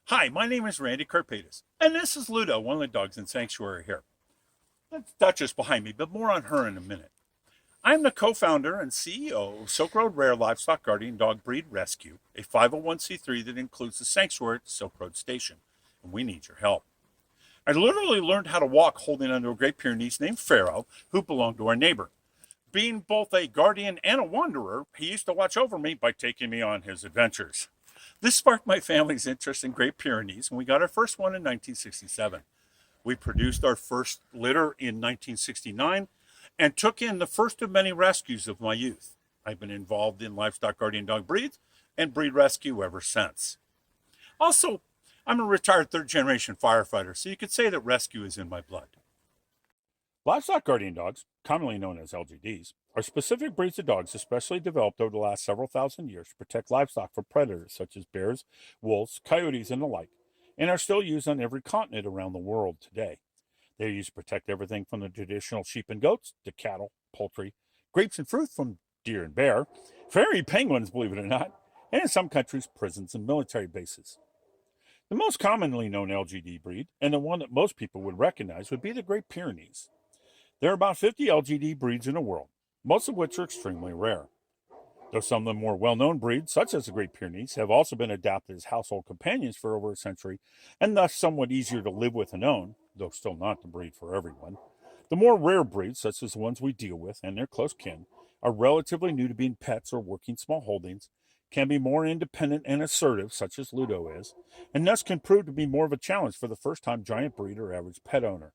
Hi, my name is Randy Carpadus, and this is Ludo, one of the dogs in Sanctuary here. That's Duchess behind me, but more on her in a minute. I'm the co-founder and CEO of Silk Road Rare Livestock Guardian Dog Breed Rescue, a 501c3 that includes the sanctuary at the Silk Road Station, and we need your help. I literally learned how to walk holding onto a Great Pyrenees named Pharaoh, who belonged to our neighbor. Being both a guardian and a wanderer, he used to watch over me by taking me on his adventures. This sparked my family's interest in Great Pyrenees, and we got our first one in 1967. We produced our first litter in 1969 and took in the first of many rescues of my youth. I've been involved in livestock guardian dog breeds and breed rescue ever since. Also, I'm a retired third generation firefighter, so you could say that rescue is in my blood. Livestock guardian dogs, commonly known as LGDs, are specific breeds of dogs especially developed over the last several thousand years to protect livestock from predators such as bears, wolves, coyotes, and the like, and are still used on every continent around the world today. They are used to protect everything from the traditional sheep and goats to cattle, poultry, grapes and fruit from deer and bear, fairy penguins, believe it or not, and in some countries, prisons and military bases. The most commonly known LGD breed, and the one that most people would recognize, would be the Great Pyrenees. There are about 50 LGD breeds in the world, most of which are extremely rare. Though some of the more well-known breeds, such as the Great Pyrenees, have also been adapted as household companions for over a century, and thus somewhat easier to live with and own, though still not the breed for everyone. The more rare breeds, such as the ones we deal with and their close kin, are relatively new to being pets or working small holdings, can be more independent and assertive, such as Ludo is, and thus can prove to be more of a challenge for the first-time giant breed or average pet owner.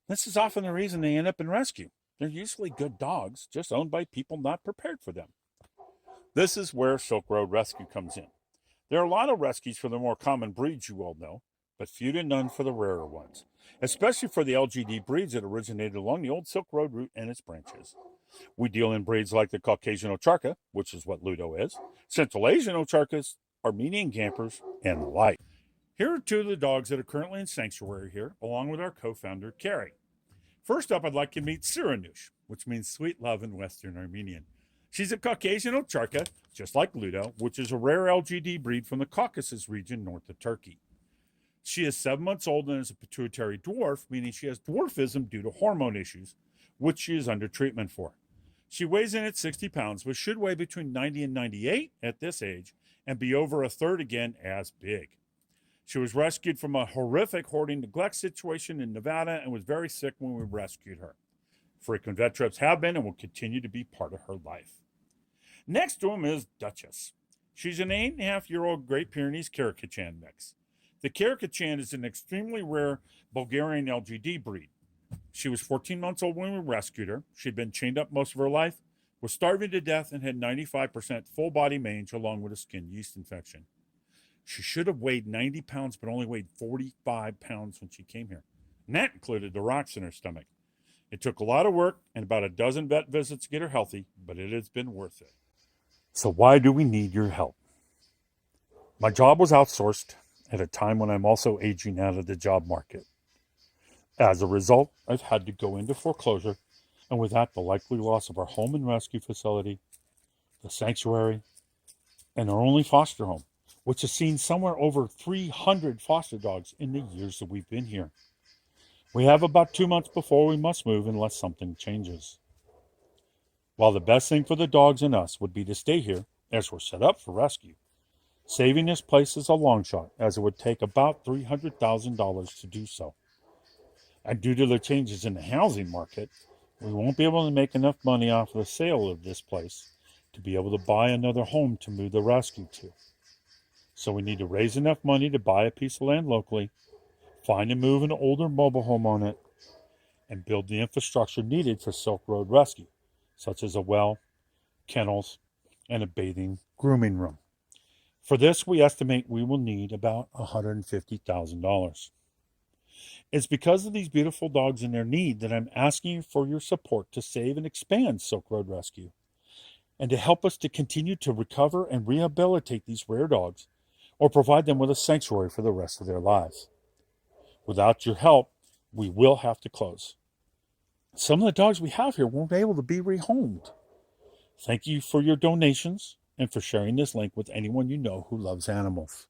This is often the reason they end up in rescue. They're usually good dogs, just owned by people not prepared for them. This is where Silk Road Rescue comes in. There are a lot of rescues for the more common breeds you all know, but few to none for the rarer ones, especially for the LGD breeds that originated along the old Silk Road route and its branches. We deal in breeds like the Caucasian Ocharka, which is what Ludo is, Central Asian Ocharkas, Armenian Campers, and the like. Here are two of the dogs that are currently in sanctuary here, along with our co-founder, Carrie. First up, I'd like to meet Siranush, which means sweet love in Western Armenian. She's a Caucasian Ocharka, just like Ludo, which is a rare LGD breed from the Caucasus region north of Turkey. She is 7 months old and is a pituitary dwarf, meaning she has dwarfism due to hormone issues, which she is under treatment for. She weighs in at 60 pounds, but should weigh between 90 and 98 at this age, and be over a third again as big. She was rescued from a horrific hoarding neglect situation in Nevada and was very sick when we rescued her. Frequent vet trips have been and will continue to be part of her life. Next to him is Duchess. She's an 8.5-year-old Great Pyrenees Karakachan mix. The Karakachan is an extremely rare Bulgarian LGD breed. She was 14 months old when we rescued her. She'd been chained up most of her life, was starving to death, and had 95% full body mange along with a skin yeast infection. She should have weighed 90 pounds, but only weighed 45 pounds when she came here. And that included the rocks in her stomach. It took a lot of work and about a dozen vet visits to get her healthy, but it has been worth it. So why do we need your help? My job was outsourced at a time when I'm also aging out of the job market. As a result, I've had to go into foreclosure, and with that, the likely loss of our home and rescue facility, the sanctuary, and our only foster home, which has seen somewhere over 300 foster dogs in the years that we've been here. We have about 2 months before we must move unless something changes. While the best thing for the dogs and us would be to stay here, as we're set up for rescue, saving this place is a long shot, as it would take about $300,000 to do so. And due to the changes in the housing market, we won't be able to make enough money off of the sale of this place to be able to buy another home to move the rescue to. So we need to raise enough money to buy a piece of land locally, find and move an older mobile home on it, and build the infrastructure needed for Silk Road Rescue, such as a well, kennels, and a bathing grooming room. For this, we estimate we will need about $150,000. It's because of these beautiful dogs and their need that I'm asking you for your support to save and expand Silk Road Rescue, and to help us to continue to recover and rehabilitate these rare dogs, or provide them with a sanctuary for the rest of their lives. Without your help, we will have to close. Some of the dogs we have here won't be able to be rehomed. Thank you for your donations and for sharing this link with anyone you know who loves animals.